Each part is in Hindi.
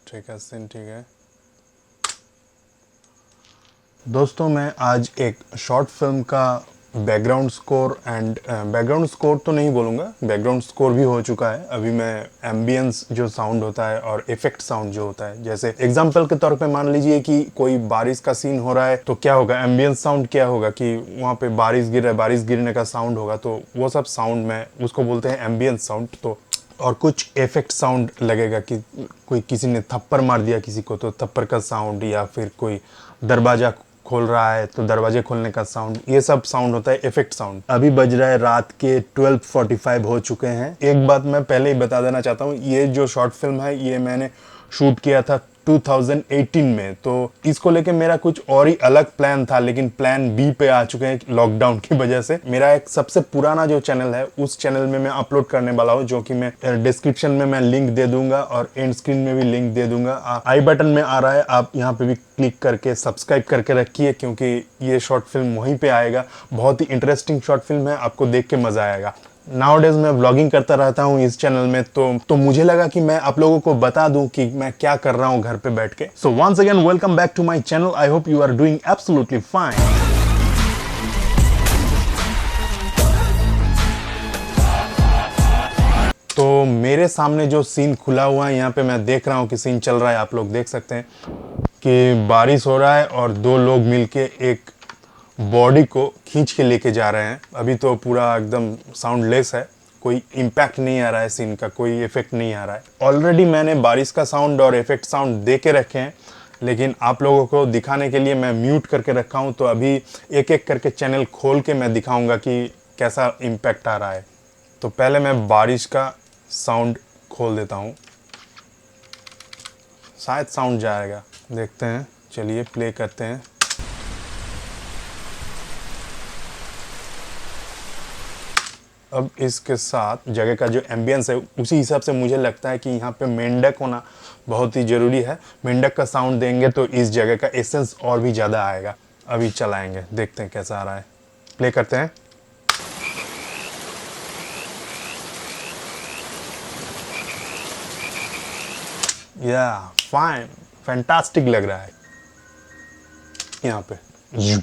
ठीक है, सीन ठीक है। दोस्तों मैं आज एक शॉर्ट फिल्म का background score and background score तो नहीं बोलूँगा, बैकग्राउंड स्कोर भी हो चुका है। अभी मैं एम्बियंस जो साउंड होता है और इफेक्ट साउंड जो होता है, जैसे एग्जांपल के तौर पे मान लीजिए कि कोई बारिश का सीन हो रहा है तो क्या होगा, एम्बियंस साउंड क्या होगा कि वहाँ पे बारिश गिर रहा है, बारिश गिरने का साउंड होगा, तो वो सब साउंड में उसको बोलते हैं एम्बियंस साउंड। तो और कुछ इफेक्ट साउंड लगेगा कि कोई किसी ने थप्पड़ मार दिया किसी को तो थप्पड़ का साउंड, या फिर कोई दरवाजा खोल रहा है तो दरवाजे खोलने का साउंड, ये सब साउंड होता है इफेक्ट साउंड। अभी बज रहा है रात के 12:45 हो चुके हैं। एक बात मैं पहले ही बता देना चाहता हूँ, ये जो शॉर्ट फिल्म है ये मैंने शूट किया था 2018 में, तो इसको लेके मेरा कुछ और ही अलग प्लान था, लेकिन प्लान बी पे आ चुके हैं लॉकडाउन की वजह से। मेरा एक सबसे पुराना जो चैनल है उस चैनल में मैं अपलोड करने वाला हूँ, जो कि मैं डिस्क्रिप्शन में मैं लिंक दे दूंगा और एंड स्क्रीन में भी लिंक दे दूंगा। आई बटन में आ रहा है, आप यहाँ पे भी क्लिक करके सब्सक्राइब करके रखिए, क्योंकि ये शॉर्ट फिल्म वहीं पे आएगा। बहुत ही इंटरेस्टिंग शॉर्ट फिल्म है, आपको देख के मजा आएगा। नाउडेज मैं व्लॉगिंग करता रहता हूँ इस चैनल में, तो मुझे लगा कि मैं आप लोगों को बता दूं कि मैं क्या कर रहा हूँ घर पे बैठ के। So once again welcome back to my channel. I hope you are doing absolutely fine. तो मेरे सामने जो सीन खुला हुआ है, यहाँ पे मैं देख रहा हूँ कि सीन चल रहा है, आप लोग देख सकते हैं कि बारिश हो रहा है और दो लोग मिलके एक बॉडी को खींच के लेके जा रहे हैं। अभी तो पूरा एकदम साउंडलेस है, कोई इम्पैक्ट नहीं आ रहा है सीन का, कोई इफेक्ट नहीं आ रहा है। ऑलरेडी मैंने बारिश का साउंड और इफेक्ट साउंड दे के रखे हैं, लेकिन आप लोगों को दिखाने के लिए मैं म्यूट करके रखा हूँ। तो अभी एक एक करके चैनल खोल के मैं दिखाऊंगा कि कैसा इम्पैक्ट आ रहा है। तो पहले मैं बारिश का साउंड खोल देता हूँ, शायद साउंड जाएगा, देखते हैं। चलिए प्ले करते हैं। अब इसके साथ जगह का जो एम्बियंस है उसी हिसाब से मुझे लगता है कि यहाँ पे मेंढक होना बहुत ही ज़रूरी है। मेंढक का साउंड देंगे तो इस जगह का एसेंस और भी ज़्यादा आएगा। अभी चलाएंगे, देखते हैं कैसा आ रहा है। प्ले करते हैं। या फाइन, फैंटास्टिक लग रहा है यहाँ पे।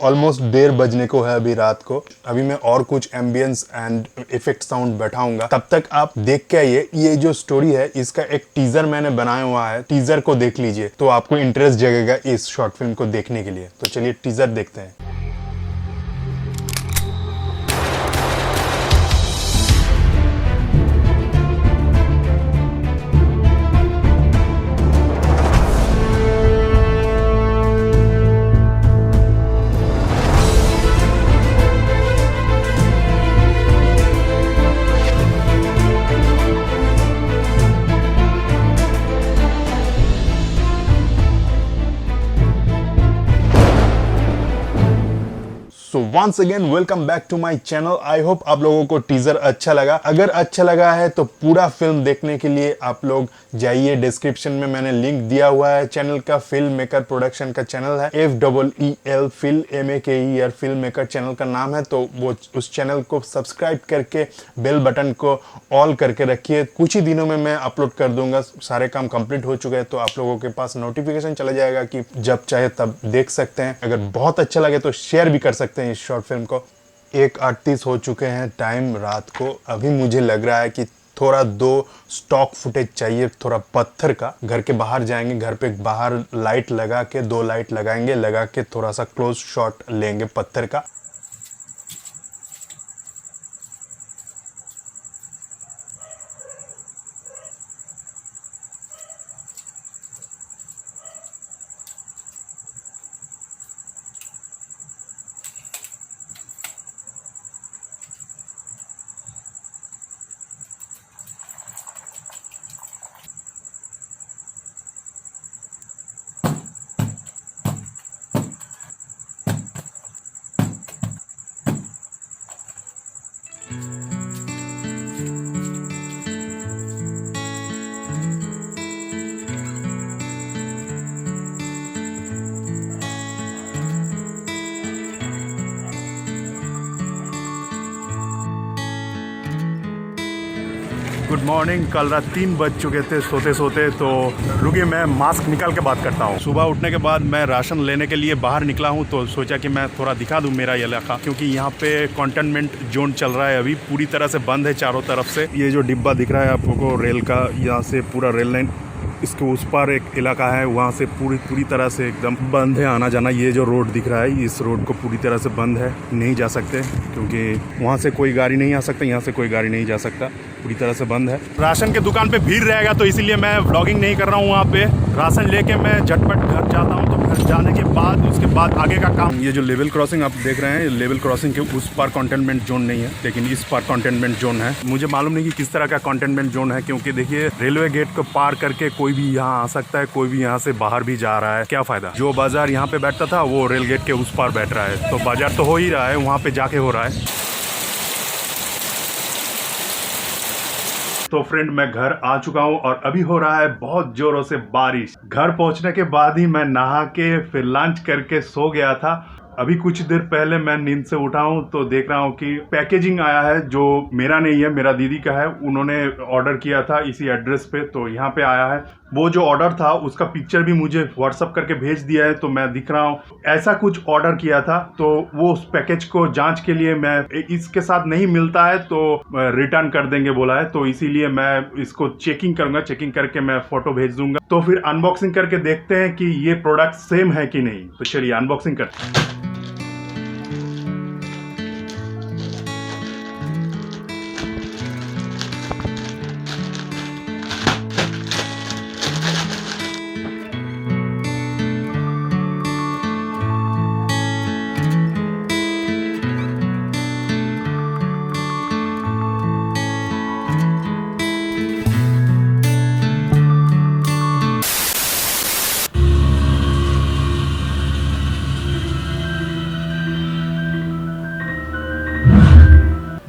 ऑलमोस्ट 1:30 बजने को है अभी रात को। अभी मैं और कुछ एम्बियंस एंड इफेक्ट साउंड बैठाऊंगा, तब तक आप देख के आइए। ये जो स्टोरी है इसका एक टीजर मैंने बनाया हुआ है, टीजर को देख लीजिए तो आपको इंटरेस्ट जगेगा इस शॉर्ट फिल्म को देखने के लिए। तो चलिए टीजर देखते हैं। So once again welcome back to my channel. I hope आप लोगों को टीजर अच्छा लगा। अगर अच्छा लगा है तो पूरा फिल्म देखने के लिए आप लोग जाइए, डिस्क्रिप्शन में मैंने लिंक दिया हुआ है चैनल का। फिल्म मेकर प्रोडक्शन का चैनल है, FEEL film MAKER film maker channel का नाम है। तो वो उस चैनल को सब्सक्राइब करके बेल बटन को ऑल करके रखिए। कुछ ही दिनों में मैं अपलोड कर दूंगा। सारे काम कंप्लीट हो चुके हैं तो आप लोगों के पास नोटिफिकेशन चला जाएगा कि जब चाहे तब देख सकते हैं। अगर बहुत अच्छा लगे तो शेयर भी कर सकते हैं इस शॉर्ट फिल्म को। 1:38 हो चुके हैं टाइम रात को। अभी मुझे लग रहा है कि थोड़ा 2 स्टॉक फुटेज चाहिए, थोड़ा पत्थर का। घर के बाहर जाएंगे, घर पे बाहर लाइट लगा के 2 लाइट लगाएंगे, लगा के थोड़ा सा क्लोज शॉट लेंगे पत्थर का। Good morning. कल रात 3 बज चुके थे सोते सोते, तो रुकिए मैं मास्क निकाल के बात करता हूँ। सुबह उठने के बाद मैं राशन लेने के लिए बाहर निकला हूँ, तो सोचा कि मैं थोड़ा दिखा दूँ मेरा इलाका, क्योंकि यहाँ पे कंटेनमेंट जोन चल रहा है, अभी पूरी तरह से बंद है चारों तरफ से। ये जो डिब्बा दिख रहा है आपको रेल का, यहाँ से पूरा रेल लाइन, इसके उस पार एक इलाका है, वहाँ से पूरी तरह से एकदम बंद है आना जाना। ये जो रोड दिख रहा है, इस रोड को पूरी तरह से बंद है, नहीं जा सकते, क्योंकि वहाँ से कोई गाड़ी नहीं आ सकता, यहाँ से कोई गाड़ी नहीं जा सकता, पूरी तरह से बंद है। राशन के दुकान पे भीड़ रहेगा, तो इसीलिए मैं व्लॉगिंग नहीं कर रहा हूँ। वहाँ पे राशन लेके मैं झटपट घर जाता हूँ, तो घर जाने के बाद उसके बाद आगे का काम। ये जो लेवल क्रॉसिंग आप देख रहे हैं, लेवल क्रॉसिंग के उस पार कंटेनमेंट जोन नहीं है, लेकिन इस पार कंटेनमेंट जोन है। मुझे मालूम नहीं कि किस तरह का कंटेनमेंट जोन है, क्योंकि देखिए रेलवे गेट को पार करके कोई भी यहाँ आ सकता है, कोई भी यहाँ से बाहर भी जा रहा है। क्या फायदा, जो बाजार यहाँ पे बैठता था वो रेल गेट के उस पार बैठ रहा है, तो बाजार तो हो ही रहा है, वहाँ पे जाके हो रहा है। तो फ्रेंड मैं घर आ चुका हूँ और अभी हो रहा है बहुत जोरों से बारिश। घर पहुंचने के बाद ही मैं नहा के फिर लंच करके सो गया था। अभी कुछ देर पहले मैं नींद से उठा हूँ, तो देख रहा हूँ कि पैकेजिंग आया है, जो मेरा नहीं है, मेरा दीदी का है। उन्होंने ऑर्डर किया था इसी एड्रेस पे, तो यहाँ पे आया है। वो जो ऑर्डर था उसका पिक्चर भी मुझे व्हाट्सअप करके भेज दिया है, तो मैं दिख रहा हूँ। ऐसा कुछ ऑर्डर किया था, तो वो उस पैकेज को जांच के लिए, मैं इसके साथ नहीं मिलता है तो रिटर्न कर देंगे बोला है, तो इसीलिए मैं इसको चेकिंग करूंगा। चेकिंग करके मैं फोटो भेज दूंगा, तो फिर अनबॉक्सिंग करके देखते हैं कि ये प्रोडक्ट सेम है कि नहीं। तो चलिए अनबॉक्सिंग करते हैं।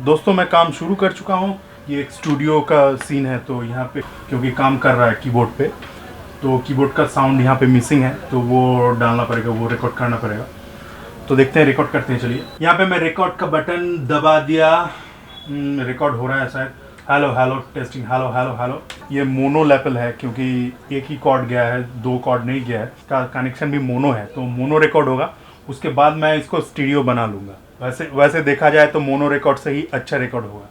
दोस्तों मैं काम शुरू कर चुका हूँ। ये एक स्टूडियो का सीन है, तो यहाँ पे क्योंकि काम कर रहा है कीबोर्ड पे, तो कीबोर्ड का साउंड यहाँ पे मिसिंग है, तो वो डालना पड़ेगा, वो रिकॉर्ड करना पड़ेगा। तो देखते हैं, रिकॉर्ड करते हैं। चलिए यहाँ पे मैं रिकॉर्ड का बटन दबा दिया। रिकॉर्ड हो रहा है शायद। Hello hello testing, hello hello hello. ये मोनो लेवल है, क्योंकि एक ही कॉर्ड गया है, 2 कॉर्ड नहीं गया है, इसका कनेक्शन भी मोनो है, तो मोनो रिकॉर्ड होगा। उसके बाद मैं इसको स्टीरियो बना लूँगा। वैसे देखा जाए तो मोनो रिकॉर्ड से ही अच्छा रिकॉर्ड होगा।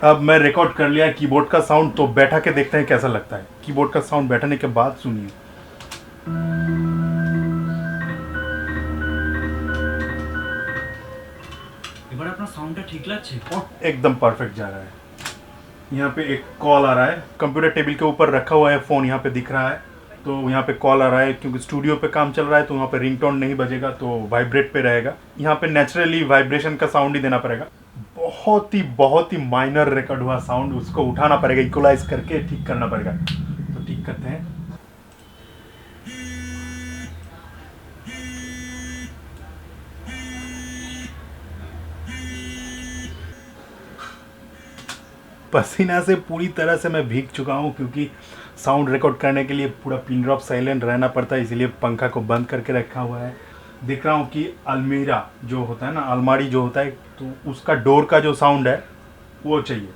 अब मैं रिकॉर्ड कर लिया कीबोर्ड का साउंड, तो बैठा के देखते हैं कैसा लगता है। कीबोर्ड का साउंड बैठने के बाद सुनिए। এবার আপনার সাউন্ডটা ঠিক লাগছে? एकदम परफेक्ट जा रहा है। यहाँ पे एक कॉल आ रहा है, कंप्यूटर टेबल के ऊपर रखा हुआ है, फोन यहाँ पे दिख रहा है, तो यहाँ पे कॉल आ रहा है। क्योंकि स्टूडियो पे काम चल रहा है, तो वहाँ पे रिंगटोन नहीं बजेगा, तो वाइब्रेट पे रहेगा। यहाँ पे नेचुरली वाइब्रेशन का साउंड ही देना पड़ेगा। बहुत ही माइनर रिकॉर्ड हुआ साउंड, उसको उठाना पड़ेगा, इक्वलाइज करके ठीक करना पड़ेगा। तो ठीक करते हैं। पसीना से पूरी तरह से मैं भीग चुका हूँ, क्योंकि साउंड रिकॉर्ड करने के लिए पूरा पिन ड्रॉप साइलेंट रहना पड़ता है, इसलिए पंखा को बंद करके रखा हुआ है। देख रहा हूँ कि अलमीरा जो होता है ना, अलमारी जो होता है, तो उसका डोर का जो साउंड है वो चाहिए।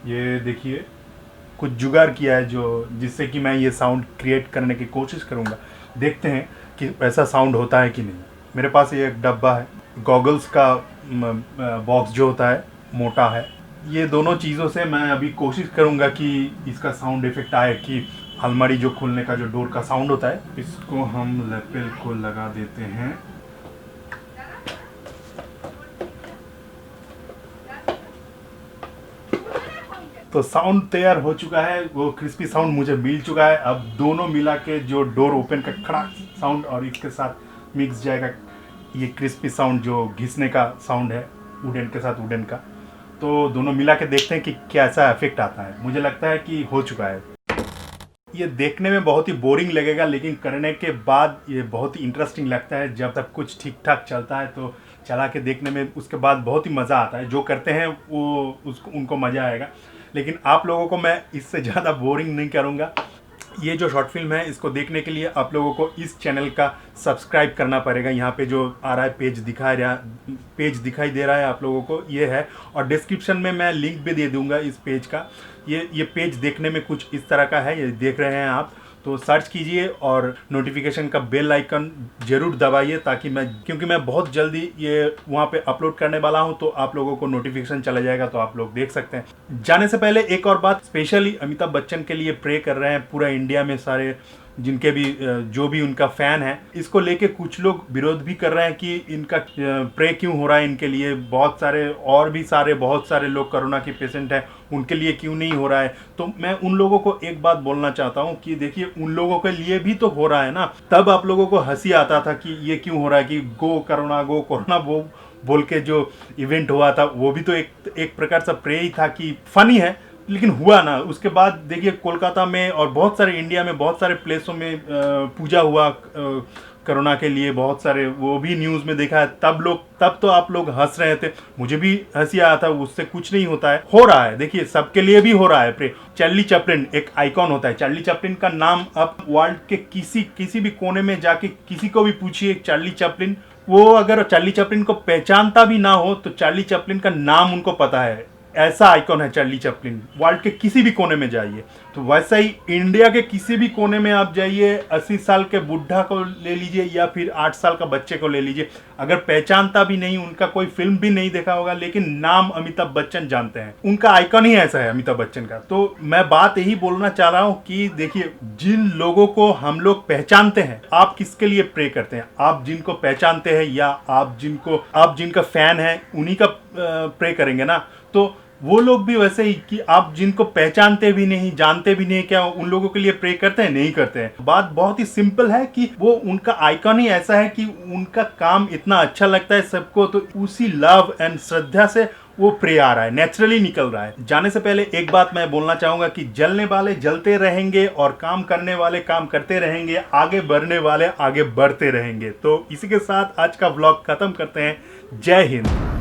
ये देखिए कुछ जुगाड़ किया है, जो जिससे कि मैं ये साउंड क्रिएट करने की कोशिश करूँगा। देखते हैं कि ऐसा साउंड होता है कि नहीं। मेरे पास ये एक डब्बा है, गॉगल्स का बॉक्स जो होता है मोटा है। ये दोनों चीज़ों से मैं अभी कोशिश करूँगा कि इसका साउंड इफेक्ट आए, कि अलमारी जो खुलने का जो डोर का साउंड होता है, इसको हम लेपल को लगा देते हैं। तो साउंड तैयार हो चुका है, वो क्रिस्पी साउंड मुझे मिल चुका है। अब दोनों मिला के जो डोर ओपन का खड़ाक साउंड और इसके साथ मिक्स जाएगा ये क्रिस्पी साउंड, जो घिसने का साउंड है वुडन के साथ वुडन का। तो दोनों मिला के देखते हैं कि कैसा इफेक्ट आता है। मुझे लगता है कि हो चुका है। ये देखने में बहुत ही बोरिंग लगेगा, लेकिन करने के बाद ये बहुत ही इंटरेस्टिंग लगता है। जब तक कुछ ठीक ठाक चलता है तो चला के देखने में उसके बाद बहुत ही मज़ा आता है। जो करते हैं वो उनको मज़ा आएगा, लेकिन आप लोगों को मैं इससे ज़्यादा बोरिंग नहीं करूँगा। ये जो शॉर्ट फिल्म है इसको देखने के लिए आप लोगों को इस चैनल का सब्सक्राइब करना पड़ेगा। यहाँ पे जो आ रहा है पेज दिखाई दे रहा है आप लोगों को, ये है। और डिस्क्रिप्शन में मैं लिंक भी दे दूंगा इस पेज का। ये पेज देखने में कुछ इस तरह का है, ये देख रहे हैं आप, तो सर्च कीजिए और नोटिफिकेशन का बेल आइकन जरूर दबाइए, ताकि क्योंकि मैं बहुत जल्दी ये वहाँ पे अपलोड करने वाला हूँ, तो आप लोगों को नोटिफिकेशन चला जाएगा, तो आप लोग देख सकते हैं। जाने से पहले एक और बात, स्पेशली अमिताभ बच्चन के लिए प्रे कर रहे हैं पूरा इंडिया में सारे जिनके भी जो भी उनका फैन है। इसको लेके कुछ लोग विरोध भी कर रहे हैं कि इनका प्रे क्यों हो रहा है इनके लिए। बहुत सारे लोग कोरोना के पेशेंट हैं, उनके लिए क्यों नहीं हो रहा है। तो मैं उन लोगों को एक बात बोलना चाहता हूं कि देखिए, उन लोगों के लिए भी तो हो रहा है ना। तब आप लोगों को हंसी आता था कि ये क्यों हो रहा है, कि गो कोरोना वो बोल के जो इवेंट हुआ था वो भी तो एक प्रकार से प्रे ही था, कि फनी है लेकिन हुआ ना। उसके बाद देखिए कोलकाता में और बहुत सारे इंडिया में बहुत सारे प्लेसों में पूजा हुआ कोरोना के लिए, बहुत सारे, वो भी न्यूज़ में देखा है। तब तो आप लोग हंस रहे थे, मुझे भी हंसी आया था। उससे कुछ नहीं होता है, हो रहा है, देखिए सबके लिए भी हो रहा है प्रे। चार्ली चैपलिन एक आइकॉन होता है। चार्ली चैपलिन का नाम अब वर्ल्ड के किसी भी कोने में जाके किसी को भी पूछिए चार्ली चैपलिन, वो अगर चार्ली चैपलिन को पहचानता भी ना हो तो चार्ली चैपलिन का नाम उनको पता है। ऐसा आइकॉन है चार्ली चैपलिन। वर्ल्ड के किसी भी कोने में जाइए, तो वैसा ही इंडिया के किसी भी कोने में आप जाइए, 80 साल के बुढ़ा को ले लीजिए या फिर 8 साल का बच्चे को ले लीजिए, अगर पहचानता भी नहीं, उनका कोई फिल्म भी नहीं देखा होगा, लेकिन नाम अमिताभ बच्चन जानते हैं। उनका आइकॉन ही ऐसा है अमिताभ बच्चन का। तो मैं बात यही बोलना चाह रहा हूँ कि देखिए, जिन लोगों को हम लोग पहचानते हैं, आप किसके लिए प्रे करते हैं? आप जिनको पहचानते हैं या आप जिनका फैन है उन्हीं का प्रे करेंगे ना। तो वो लोग भी वैसे ही, कि आप जिनको पहचानते भी नहीं, जानते भी नहीं, क्या उन लोगों के लिए प्रे करते हैं? नहीं करते हैं। बात बहुत ही सिंपल है कि वो उनका आइकॉन ही ऐसा है कि उनका काम इतना अच्छा लगता है सबको, तो उसी लव एंड श्रद्धा से वो प्रे आ रहा है, नेचुरली निकल रहा है। जाने से पहले एक बात मैं बोलना चाहूंगा कि जलने वाले जलते रहेंगे और काम करने वाले काम करते रहेंगे, आगे बढ़ने वाले आगे बढ़ते रहेंगे। तो इसी के साथ आज का व्लॉग खत्म करते हैं। जय हिंद।